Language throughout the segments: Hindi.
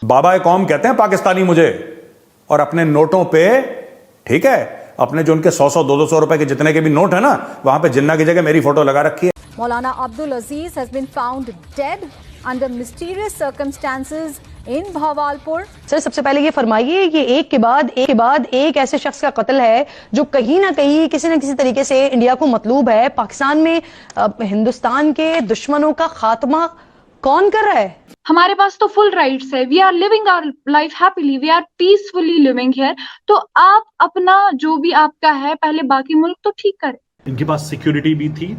बाबा कौम कहते हैं पाकिस्तानी मुझे, और अपने नोटों पे, ठीक है, अपने जो उनके 100-100 200 रुपए के जितने के भी नोट है ना, वहां पे जिन्ना की जगह मेरी फोटो लगा रखी है। Maulana Abdul Aziz has been found dead under mysterious circumstances in Bhawalpur. Sir, सबसे पहले ये फरमाइए कि एक के बाद एक ऐसे शख्स का कत्ल है जो कहीं ना कहीं किसी न किसी तरीके से इंडिया को मतलूब है। पाकिस्तान में हिंदुस्तान के दुश्मनों का खात्मा कौन कर रहा है? हमारे पास तो फुल राइट्स है। We are living our life happily, we are peacefully living here. तो आप अपना जो भी आपका है पहले बाकी मुल्क तो ठीक करें। इनके पास सिक्योरिटी भी थी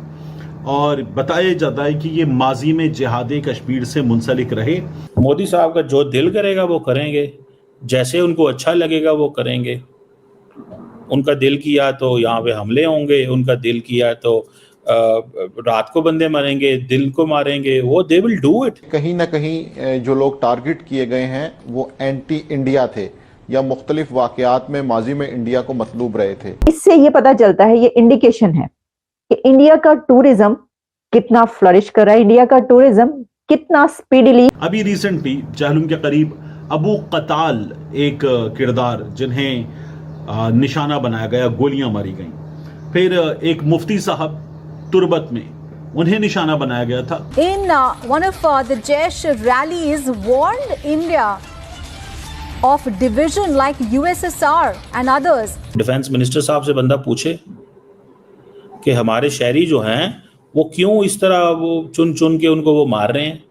और बताया जाता है कि ये माजी में जिहाद कश्मीर से मुंसलिक रहे। मोदी साहब का जो दिल करेगा वो करेंगे, जैसे उनको अच्छा लगेगा वो करेंगे। उनका दिल किया तो यहाँ पे हमले होंगे, उनका दिल किया तो रात को बंदे मरेंगे, दिल को मारेंगे, वो दे विल डू इट। कहीं ना कहीं जो लोग टारगेट किए गए हैं वो एंटी इंडिया थे या मुख्तलिफ वाकयात में माजी में इंडिया को मतलूब रहे थे। इससे ये पता चलता है, ये इंडिकेशन है कि इंडिया का टूरिज्म कितना फ्लरिश कर रहा है, इंडिया का टूरिज्म कितना स्पीडीली। अभी रिसेंटली जहलुम के करीब अबू कताल एक किरदार जिन्हें निशाना बनाया गया, गोलियां मारी गईं। फिर एक मुफ्ती साहब तुर्बत में, उन्हें निशाना बनाया गया था। In one of the Jaish rallies warned India of division like USSR and others. Defence minister साहब से बंदा पूछे कि हमारे शहरी जो हैं वो क्यों इस तरह वो चुन चुन के उनको वो मार रहे हैं।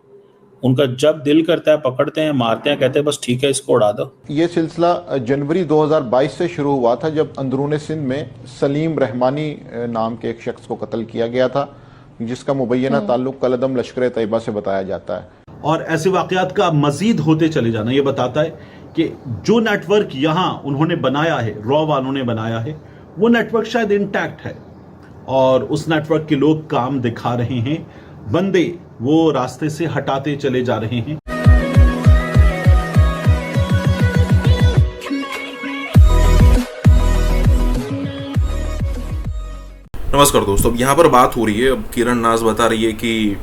उनका जब दिल करता है पकड़ते हैं, मारते हैं, कहते हैं बस ठीक है इसको उड़ा दो। ये सिलसिला जनवरी 2022 से शुरू हुआ था जब अंदरून सिंध में सलीम रहमानी नाम के एक शख्स को कत्ल किया गया था, जिसका मुबैना ताल्लुक कलदम लश्कर तैयबा से बताया जाता है। और ऐसे वाकयात का मजीद होते चले जाना ये बताता है कि जो नेटवर्क यहाँ उन्होंने बनाया है, रॉ वालों ने बनाया है, वो नेटवर्क शायद इंटैक्ट है और उस नेटवर्क के लोग काम दिखा रहे हैं, बंदे वो रास्ते से हटाते चले जा रहे हैं। नमस्कार दोस्तों, अब यहाँ पर बात हो रही है, अब किरण नाज बता रही है कि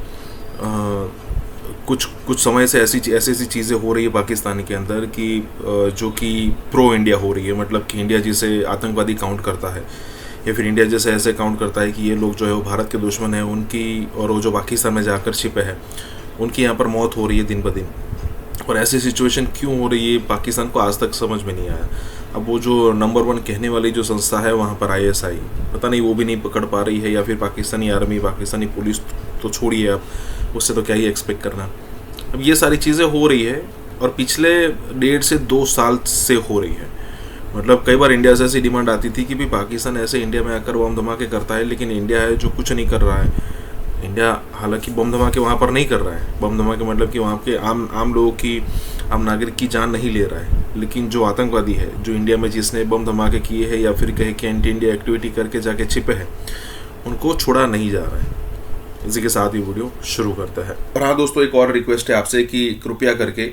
कुछ समय से ऐसी चीज़ें हो रही है पाकिस्तान के अंदर कि जो कि प्रो इंडिया हो रही है, मतलब कि इंडिया जिसे आतंकवादी काउंट करता है या फिर इंडिया जैसे ऐसे काउंट करता है कि ये लोग जो है वो भारत के दुश्मन हैं उनकी, और वो जो पाकिस्तान में जाकर छिपे हैं उनकी यहाँ पर मौत हो रही है दिन ब दिन। और ऐसी सिचुएशन क्यों हो रही है पाकिस्तान को आज तक समझ में नहीं आया। अब वो जो नंबर 1 कहने वाली जो संस्था है वहाँ पर ISI, पता नहीं वो भी नहीं पकड़ पा रही है, या फिर पाकिस्तानी आर्मी, पाकिस्तानी पुलिस तो छोड़िए, अब उससे तो क्या ही एक्सपेक्ट करना। अब ये सारी चीज़ें हो रही है और पिछले 1.5 से 2 साल से हो रही है। मतलब कई बार इंडिया से ऐसी डिमांड आती थी कि भी पाकिस्तान ऐसे इंडिया में आकर बम धमाके करता है, लेकिन इंडिया है जो कुछ नहीं कर रहा है। इंडिया हालांकि बम धमाके वहाँ पर नहीं कर रहा है, बम धमाके मतलब कि वहाँ के आम लोगों की, आम नागरिक की जान नहीं ले रहा है, लेकिन जो आतंकवादी है, जो इंडिया में जिसने बम धमाके किए हैं या फिर कहे कि एंटी इंडिया एक्टिविटी करके जाके छिपे हैं, उनको छोड़ा नहीं जा रहा है। इसी के साथ ही वीडियो शुरू करता है। और हाँ दोस्तों, एक और रिक्वेस्ट है आपसे कि कृपया करके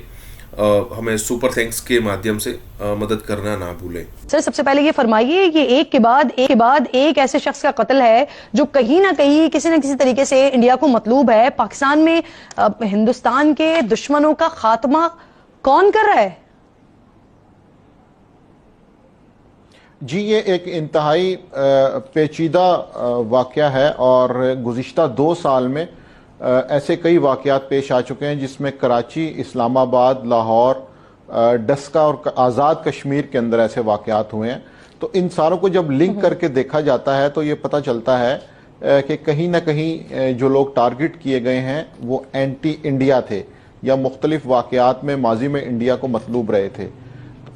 हमें सुपर थैंक्स के माध्यम से मदद करना ना भूलें। सर, सबसे पहले ये फरमाइए कि एक के बाद एक ऐसे शख्स का कत्ल है जो कहीं ना कहीं किसी न किसी तरीके से इंडिया को मतलूब है। पाकिस्तान में हिंदुस्तान के दुश्मनों का खात्मा कौन कर रहा है? जी, ये एक इंतहाई पेचीदा वाकया है और गुज़िश्ता 2 साल में ऐसे कई वाकयात पेश आ चुके हैं जिसमें कराची, इस्लामाबाद, लाहौर, डस्का और आज़ाद कश्मीर के अंदर ऐसे वाकयात हुए हैं। तो इन सारों को जब लिंक करके देखा जाता है तो ये पता चलता है कि कहीं ना कहीं जो लोग टारगेट किए गए हैं वो एंटी इंडिया थे या मुख्तलिफ वाकयात में माजी में इंडिया को मतलूब रहे थे।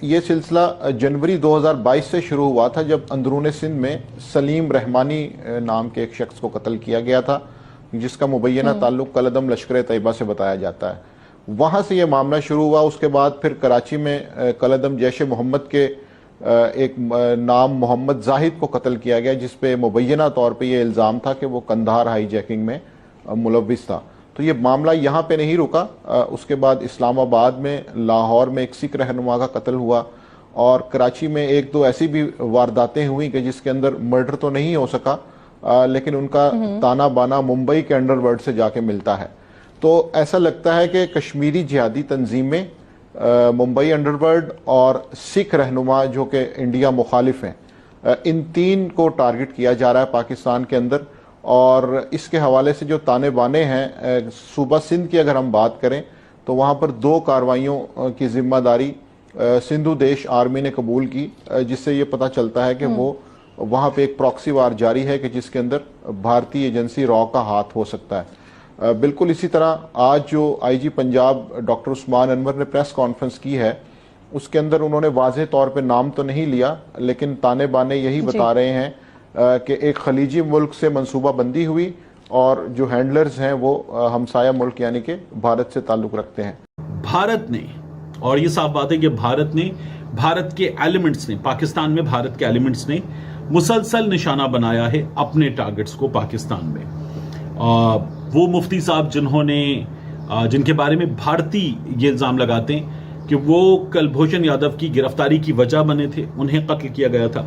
ये सिलसिला जनवरी 2022 से शुरू हुआ था जब अंदरून सिंध में सलीम रहमानी नाम के एक शख्स को कत्ल किया गया था, जिसका मुबैना ताल्लुक कलदम लश्कर तैयबा से बताया जाता है। वहाँ से ये मामला शुरू हुआ। उसके बाद फिर कराची में कलदम जैश मोहम्मद के एक नाम मोहम्मद जाहिद को कत्ल किया गया, जिस पे मुबैना तौर पे ये इल्ज़ाम था कि वो कंधार हाईजैकिंग में मुलव्विस था। तो ये मामला यहाँ पे नहीं रुका। उसके बाद इस्लामाबाद में, लाहौर में एक सिख रहनुमा का कत्ल हुआ और कराची में 1-2 ऐसी भी वारदातें हुई कि जिसके अंदर मर्डर तो नहीं हो सका, लेकिन उनका ताना बाना मुंबई के अंडरवर्ल्ड से जाके मिलता है। तो ऐसा लगता है कि कश्मीरी जिहादी तंजीमें मुंबई अंडरवर्ल्ड और सिख रहनुमा जो कि इंडिया मुखालिफ हैं, इन तीन को टारगेट किया जा रहा है पाकिस्तान के अंदर। और इसके हवाले से जो ताने बाने हैं, सूबा सिंध की अगर हम बात करें तो वहाँ पर 2 कार्रवाइयों की जिम्मेदारी सिंधु देश आर्मी ने कबूल की, जिससे ये पता चलता है कि वो वहाँ पे एक प्रॉक्सी वार जारी है कि जिसके अंदर भारतीय एजेंसी रॉ का हाथ हो सकता है। बिल्कुल इसी तरह आज जो आईजी पंजाब डॉक्टर उस्मान अनवर ने प्रेस कॉन्फ्रेंस की है, उसके अंदर उन्होंने वाज़ेह तौर पे नाम तो नहीं लिया, लेकिन ताने बाने यही बता रहे हैं कि एक खलीजी मुल्क से मंसूबाबंदी हुई और जो हैंडलर्स हैं वो हमसाया मुल्क यानी कि भारत से ताल्लुक रखते हैं। भारत ने, और ये साफ बात है कि भारत के एलिमेंट्स ने, पाकिस्तान में भारत के एलिमेंट्स ने मुसलसल निशाना बनाया है अपने टारगेट्स को पाकिस्तान में। वो मुफ्ती साहब जिनके बारे में भारतीय ये इल्जाम लगाते हैं कि वो कुलभूषण यादव की गिरफ्तारी की वजह बने थे, उन्हें कत्ल किया गया था।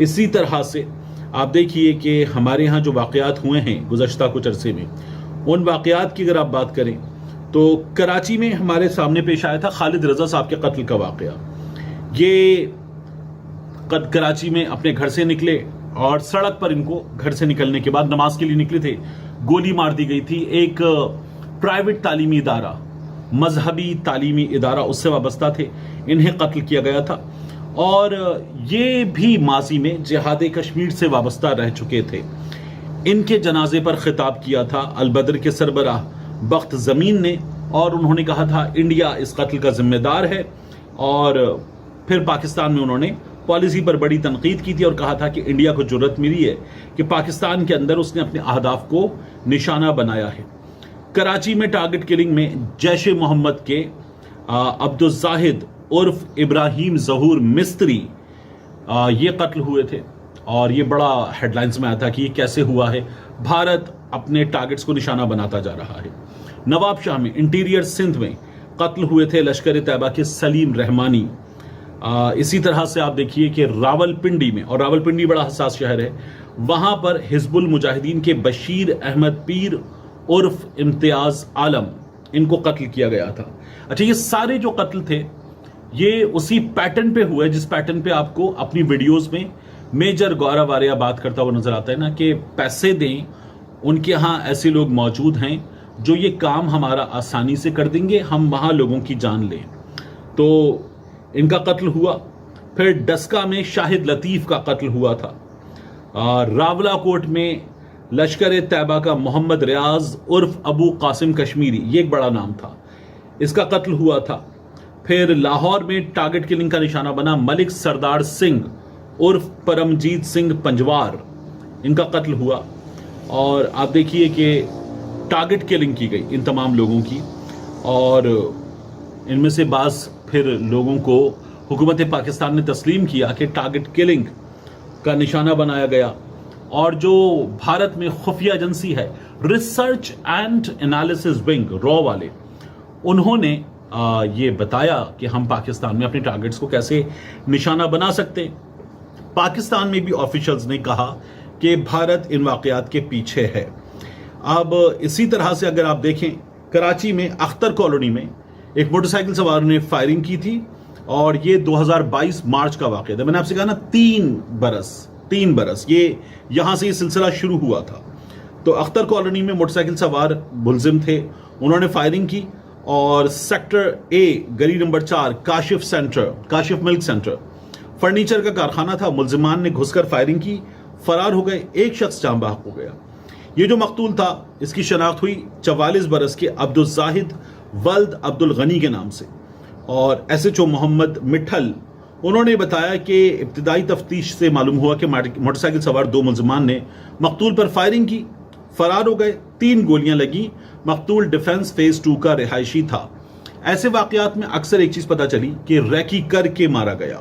इसी तरह से आप देखिए कि हमारे यहाँ जो वाक़यात हुए हैं गुज़श्ता कुछ अरसे में, उन वाक़यात की अगर आप बात करें तो कराची में हमारे सामने पेश आया था खालिद रज़ा साहब के कत्ल का वाक़या। ये कराची में अपने घर से निकले और सड़क पर इनको घर से निकलने के बाद नमाज के लिए निकले थे, गोली मार दी गई थी। एक प्राइवेट तालीमी इदारा, मजहबी तालीमी इदारा उससे वाबस्ता थे, इन्हें कत्ल किया गया था। और ये भी माजी में जिहाद कश्मीर से वाबस्ता रह चुके थे। इनके जनाजे पर खिताब किया था अलबदर के सरबराह बख्त ज़मीन ने, और उन्होंने कहा था इंडिया इस कत्ल का जिम्मेदार है। और फिर पाकिस्तान में उन्होंने पॉलिसी पर बड़ी तनकीद की थी और कहा था कि इंडिया को जुर्रत मिली है कि पाकिस्तान के अंदर उसने अपने अहदाफ को निशाना बनाया है। कराची में टारगेट किलिंग में जैश ए मोहम्मद के अब्दुल जाहिद उर्फ इब्राहिम जहूर मिस्त्री ये कत्ल हुए थे। और ये बड़ा हेडलाइंस में आया था कि ये कैसे हुआ है, भारत अपने टारगेट्स को निशाना बनाता जा रहा है। नवाब शाह में इंटीरियर सिंध में कत्ल हुए थे लश्कर तैयबा के सलीम रहमानी। इसी तरह से आप देखिए कि रावलपिंडी में, और रावलपिंडी बड़ा हसास शहर है, वहां पर हिजबुल मुजाहिदीन के बशीर अहमद पीर उर्फ इम्तियाज आलम, इनको कत्ल किया गया था। अच्छा, ये सारे जो कत्ल थे ये उसी पैटर्न पे हुए जिस पैटर्न पे आपको अपनी वीडियोस में मेजर गौरव आर्या बात करता हुआ नजर आता है ना, कि पैसे दें, उनके यहाँ ऐसे लोग मौजूद हैं जो ये काम हमारा आसानी से कर देंगे, हम वहाँ लोगों की जान लें। तो इनका कत्ल हुआ। फिर डस्का में शाहिद लतीफ़ का कत्ल हुआ था। रावलाकोट में लश्कर तैयबा का मोहम्मद रियाज उर्फ अबू कासिम कश्मीरी, ये एक बड़ा नाम था, इसका कत्ल हुआ था। फिर लाहौर में टारगेट किलिंग का निशाना बना मलिक सरदार सिंह उर्फ परमजीत सिंह पंजवार, इनका कत्ल हुआ। और आप देखिए कि टारगेट किलिंग की गई इन तमाम लोगों की, और इनमें से बाज़ फिर लोगों को हुकूमत पाकिस्तान ने तस्लीम किया कि टारगेट किलिंग का निशाना बनाया गया। और जो भारत में खुफिया एजेंसी है research and analysis wing raw वाले, उन्होंने ये बताया कि हम पाकिस्तान में अपने टारगेट्स को कैसे निशाना बना सकते हैं। पाकिस्तान में भी ऑफिशियल्स ने कहा कि भारत इन वाकयात के पीछे है। अब इसी तरह से अगर आप देखें, कराची में अख्तर कॉलोनी में एक मोटरसाइकिल सवार ने फायरिंग की थी, और ये 2022 मार्च का वाकया था। मैंने आपसे कहा ना 3 बरस ये यहां से ये सिलसिला शुरू हुआ था। तो अख्तर कॉलोनी में मोटरसाइकिल सवार मुलजिम थे, उन्होंने फायरिंग की और सेक्टर ए गली number 4 Kashif milk centre furniture का कारखाना था, मुलजिमान ने घुसकर फायरिंग की, फरार हो गए, एक शख्स जान बहक हो गया। ये जो मकतूल था इसकी शनाख्त हुई 44 बरस के अब्दुल जाहिद वल्द अब्दुल गनी के नाम से, और SHO मोहम्मद मिठल, उन्होंने बताया कि इब्तिदाई तफ्तीश से मालूम हुआ कि मोटरसाइकिल सवार 2 मुलजिमान ने मकतूल पर फायरिंग की, फरार हो गए, 3 गोलियां लगी। मकतूल डिफेंस फेज 2 का रिहायशी था। ऐसे वाकयात में अक्सर एक चीज पता चली कि रैकी करके मारा गया।